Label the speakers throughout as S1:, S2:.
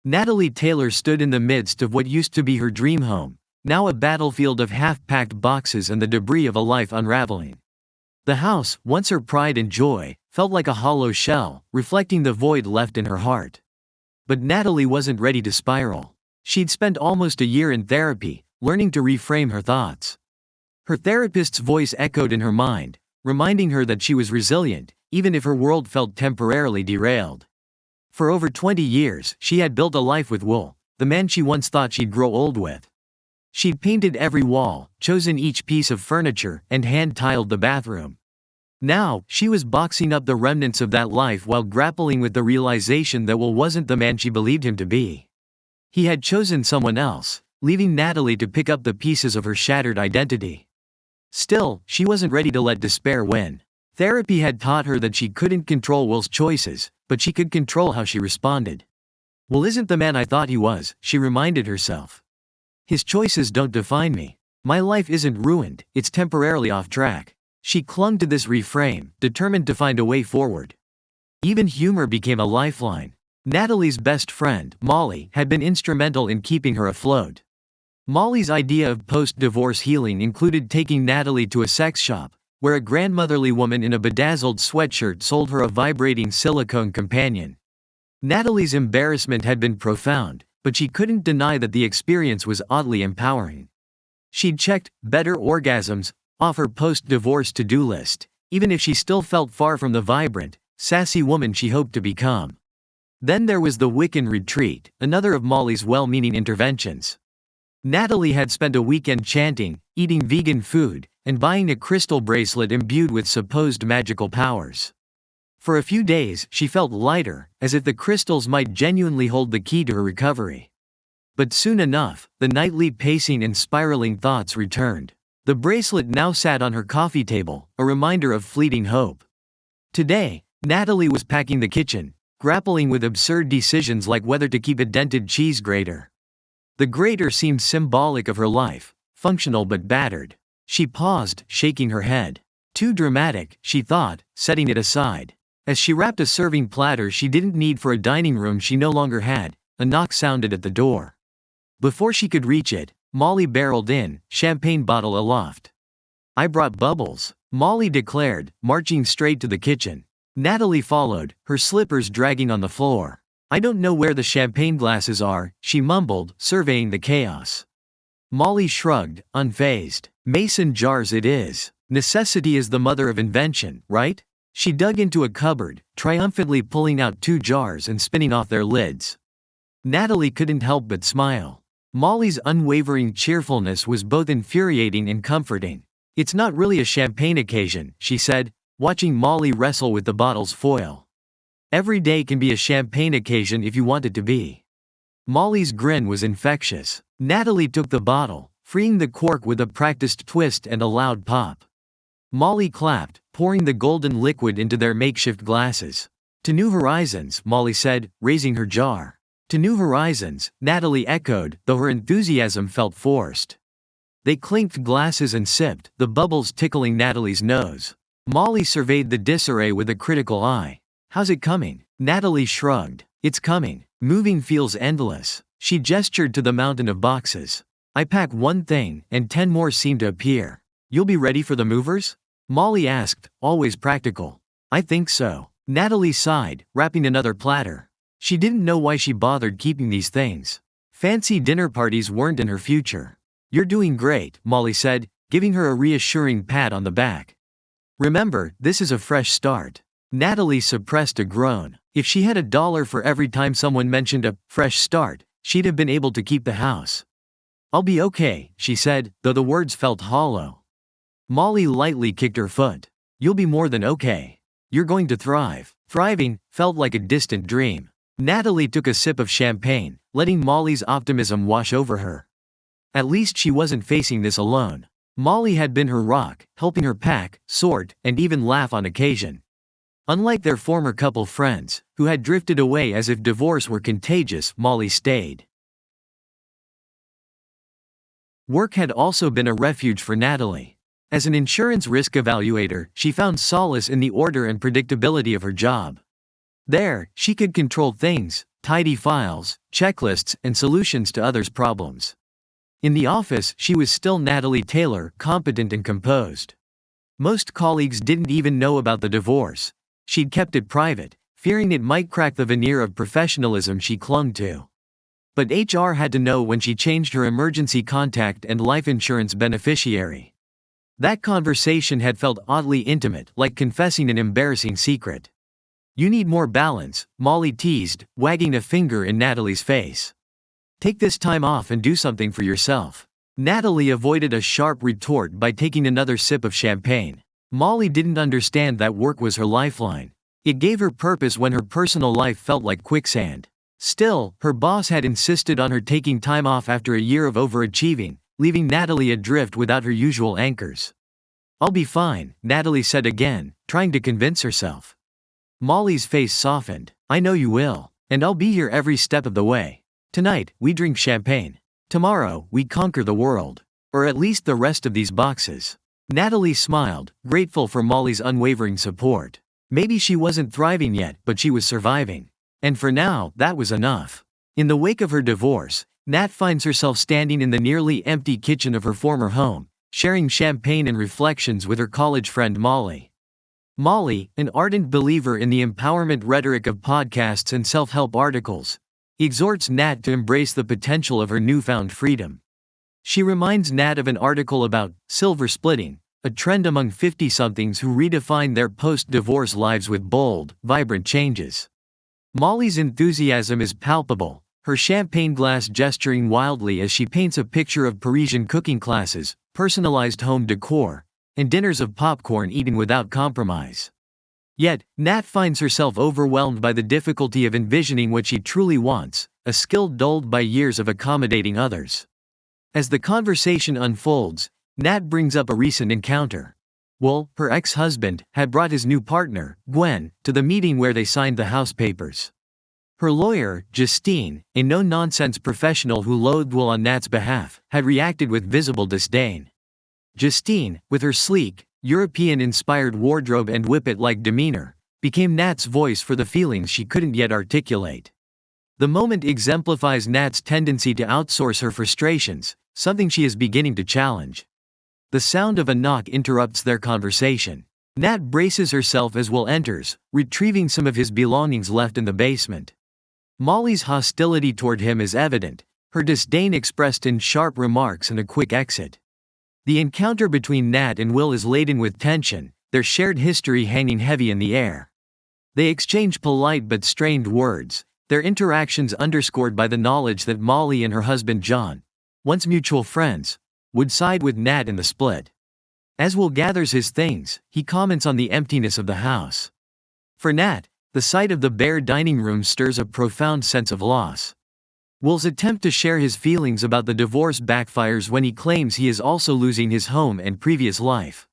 S1: Natalie Taylor stood in the midst of what used to be her dream home, now a battlefield of half-packed boxes and the debris of a life unraveling. The house, once her pride and joy, felt like a hollow shell, reflecting the void left in her heart. But Natalie wasn't ready to spiral. She'd spent almost a year in therapy, learning to reframe her thoughts. Her therapist's voice echoed in her mind, reminding her that she was resilient, even if her world felt temporarily derailed. For over 20 years, she had built a life with Will, the man she once thought she'd grow old with. She'd painted every wall, chosen each piece of furniture, and hand-tiled the bathroom. Now, she was boxing up the remnants of that life while grappling with the realization that Will wasn't the man she believed him to be. He had chosen someone else, leaving Natalie to pick up the pieces of her shattered identity. Still, she wasn't ready to let despair win. Therapy had taught her that she couldn't control Will's choices, but she could control how she responded. Will isn't the man I thought he was, she reminded herself. His choices don't define me. My life isn't ruined, it's temporarily off track. She clung to this reframe, determined to find a way forward. Even humor became a lifeline. Natalie's best friend, Molly, had been instrumental in keeping her afloat. Molly's idea of post-divorce healing included taking Natalie to a sex shop, where a grandmotherly woman in a bedazzled sweatshirt sold her a vibrating silicone companion. Natalie's embarrassment had been profound, but she couldn't deny that the experience was oddly empowering. She'd checked better orgasms off her post-divorce to-do list, even if she still felt far from the vibrant, sassy woman she hoped to become. Then there was the Wiccan retreat, another of Molly's well-meaning interventions. Natalie had spent a weekend chanting, eating vegan food, and buying a crystal bracelet imbued with supposed magical powers. For a few days, she felt lighter, as if the crystals might genuinely hold the key to her recovery. But soon enough, the nightly pacing and spiraling thoughts returned. The bracelet now sat on her coffee table, a reminder of fleeting hope. Today, Natalie was packing the kitchen, grappling with absurd decisions like whether to keep a dented cheese grater. The grater seemed symbolic of her life, functional but battered. She paused, shaking her head. Too dramatic, she thought, setting it aside. As she wrapped a serving platter she didn't need for a dining room she no longer had, a knock sounded at the door. Before she could reach it, Molly barreled in, champagne bottle aloft. "I brought bubbles," Molly declared, marching straight to the kitchen. Natalie followed, her slippers dragging on the floor. "I don't know where the champagne glasses are," she mumbled, surveying the chaos. Molly shrugged, unfazed. "Mason jars it is. Necessity is the mother of invention, right?" She dug into a cupboard, triumphantly pulling out 2 jars and spinning off their lids. Natalie couldn't help but smile. Molly's unwavering cheerfulness was both infuriating and comforting. "It's not really a champagne occasion," she said, watching Molly wrestle with the bottle's foil. "Every day can be a champagne occasion if you want it to be." Molly's grin was infectious. Natalie took the bottle, freeing the cork with a practiced twist and a loud pop. Molly clapped, pouring the golden liquid into their makeshift glasses. "To new horizons," Molly said, raising her jar. "To new horizons," Natalie echoed, though her enthusiasm felt forced. They clinked glasses and sipped, the bubbles tickling Natalie's nose. Molly surveyed the disarray with a critical eye. "How's it coming?" Natalie shrugged. "It's coming. Moving feels endless." She gestured to the mountain of boxes. "I pack one thing, and 10 more seem to appear. You'll be ready for the movers?" Molly asked, always practical. "I think so." Natalie sighed, wrapping another platter. She didn't know why she bothered keeping these things. Fancy dinner parties weren't in her future. "You're doing great," Molly said, giving her a reassuring pat on the back. "Remember, this is a fresh start." Natalie suppressed a groan. If she had $1 for every time someone mentioned a fresh start, she'd have been able to keep the house. "I'll be okay," she said, though the words felt hollow. Molly lightly kicked her foot. "You'll be more than okay. You're going to thrive." Thriving felt like a distant dream. Natalie took a sip of champagne, letting Molly's optimism wash over her. At least she wasn't facing this alone. Molly had been her rock, helping her pack, sort, and even laugh on occasion. Unlike their former couple friends, who had drifted away as if divorce were contagious, Molly stayed. Work had also been a refuge for Natalie. As an insurance risk evaluator, she found solace in the order and predictability of her job. There, she could control things, tidy files, checklists, and solutions to others' problems. In the office, she was still Natalie Taylor, competent and composed. Most colleagues didn't even know about the divorce. She'd kept it private, fearing it might crack the veneer of professionalism she clung to. But HR had to know when she changed her emergency contact and life insurance beneficiary. That conversation had felt oddly intimate, like confessing an embarrassing secret. "You need more balance," Molly teased, wagging a finger in Natalie's face. "Take this time off and do something for yourself." Natalie avoided a sharp retort by taking another sip of champagne. Molly didn't understand that work was her lifeline. It gave her purpose when her personal life felt like quicksand. Still, her boss had insisted on her taking time off after a year of overachieving, leaving Natalie adrift without her usual anchors. "I'll be fine," Natalie said again, trying to convince herself. Molly's face softened. "I know you will. And I'll be here every step of the way. Tonight, we drink champagne. Tomorrow, we conquer the world. Or at least the rest of these boxes." Natalie smiled, grateful for Molly's unwavering support. Maybe she wasn't thriving yet, but she was surviving. And for now, that was enough. In the wake of her divorce, Nat finds herself standing in the nearly empty kitchen of her former home, sharing champagne and reflections with her college friend Molly. Molly, an ardent believer in the empowerment rhetoric of podcasts and self-help articles, exhorts Nat to embrace the potential of her newfound freedom. She reminds Nat of an article about silver splitting, a trend among 50-somethings who redefine their post-divorce lives with bold, vibrant changes. Molly's enthusiasm is palpable, her champagne glass gesturing wildly as she paints a picture of Parisian cooking classes, personalized home decor, and dinners of popcorn eaten without compromise. Yet, Nat finds herself overwhelmed by the difficulty of envisioning what she truly wants, a skill dulled by years of accommodating others. As the conversation unfolds, Nat brings up a recent encounter. Well, her ex-husband had brought his new partner, Gwen, to the meeting where they signed the house papers. Her lawyer, Justine, a no-nonsense professional who loathed Will on Nat's behalf, had reacted with visible disdain. Justine, with her sleek, European-inspired wardrobe and whippet-like demeanor, became Nat's voice for the feelings she couldn't yet articulate. The moment exemplifies Nat's tendency to outsource her frustrations, something she is beginning to challenge. The sound of a knock interrupts their conversation. Nat braces herself as Will enters, retrieving some of his belongings left in the basement. Molly's hostility toward him is evident, her disdain expressed in sharp remarks and a quick exit. The encounter between Nat and Will is laden with tension, their shared history hanging heavy in the air. They exchange polite but strained words, their interactions underscored by the knowledge that Molly and her husband John, once mutual friends, would side with Nat in the split. As Will gathers his things, he comments on the emptiness of the house. For Nat, the sight of the bare dining room stirs a profound sense of loss. Will's attempt to share his feelings about the divorce backfires when he claims he is also losing his home and previous life.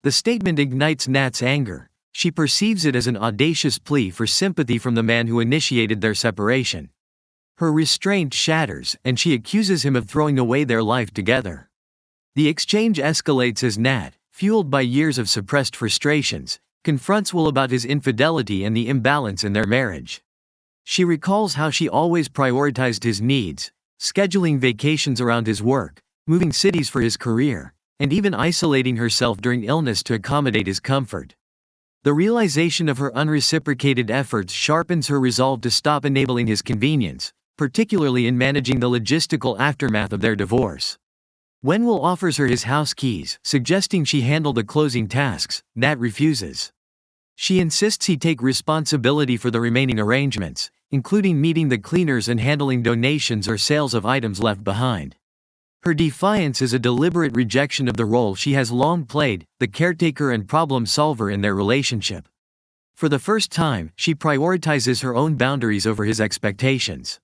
S1: The statement ignites Nat's anger. She perceives it as an audacious plea for sympathy from the man who initiated their separation. Her restraint shatters, and she accuses him of throwing away their life together. The exchange escalates as Nat, fueled by years of suppressed frustrations, confronts Will about his infidelity and the imbalance in their marriage. She recalls how she always prioritized his needs, scheduling vacations around his work, moving cities for his career, and even isolating herself during illness to accommodate his comfort. The realization of her unreciprocated efforts sharpens her resolve to stop enabling his convenience, particularly in managing the logistical aftermath of their divorce. When Will offers her his house keys, suggesting she handle the closing tasks, Nat refuses. She insists he take responsibility for the remaining arrangements, including meeting the cleaners and handling donations or sales of items left behind. Her defiance is a deliberate rejection of the role she has long played, the caretaker and problem solver in their relationship. For the first time, she prioritizes her own boundaries over his expectations.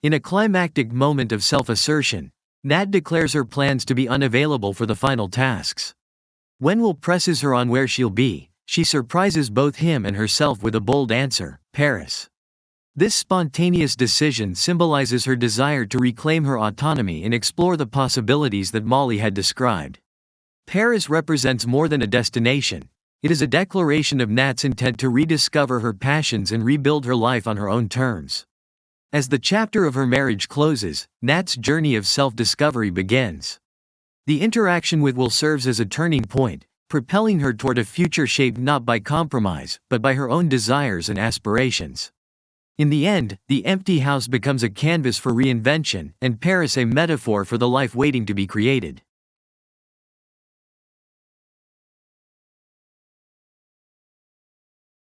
S1: In a climactic moment of self-assertion, Nat declares her plans to be unavailable for the final tasks. When Will presses her on where she'll be, she surprises both him and herself with a bold answer: Paris. This spontaneous decision symbolizes her desire to reclaim her autonomy and explore the possibilities that Molly had described. Paris represents more than a destination. It is a declaration of Nat's intent to rediscover her passions and rebuild her life on her own terms. As the chapter of her marriage closes, Nat's journey of self-discovery begins. The interaction with Will serves as a turning point, propelling her toward a future shaped not by compromise, but by her own desires and aspirations. In the end, the empty house becomes a canvas for reinvention, and Paris a metaphor for the life waiting to be created.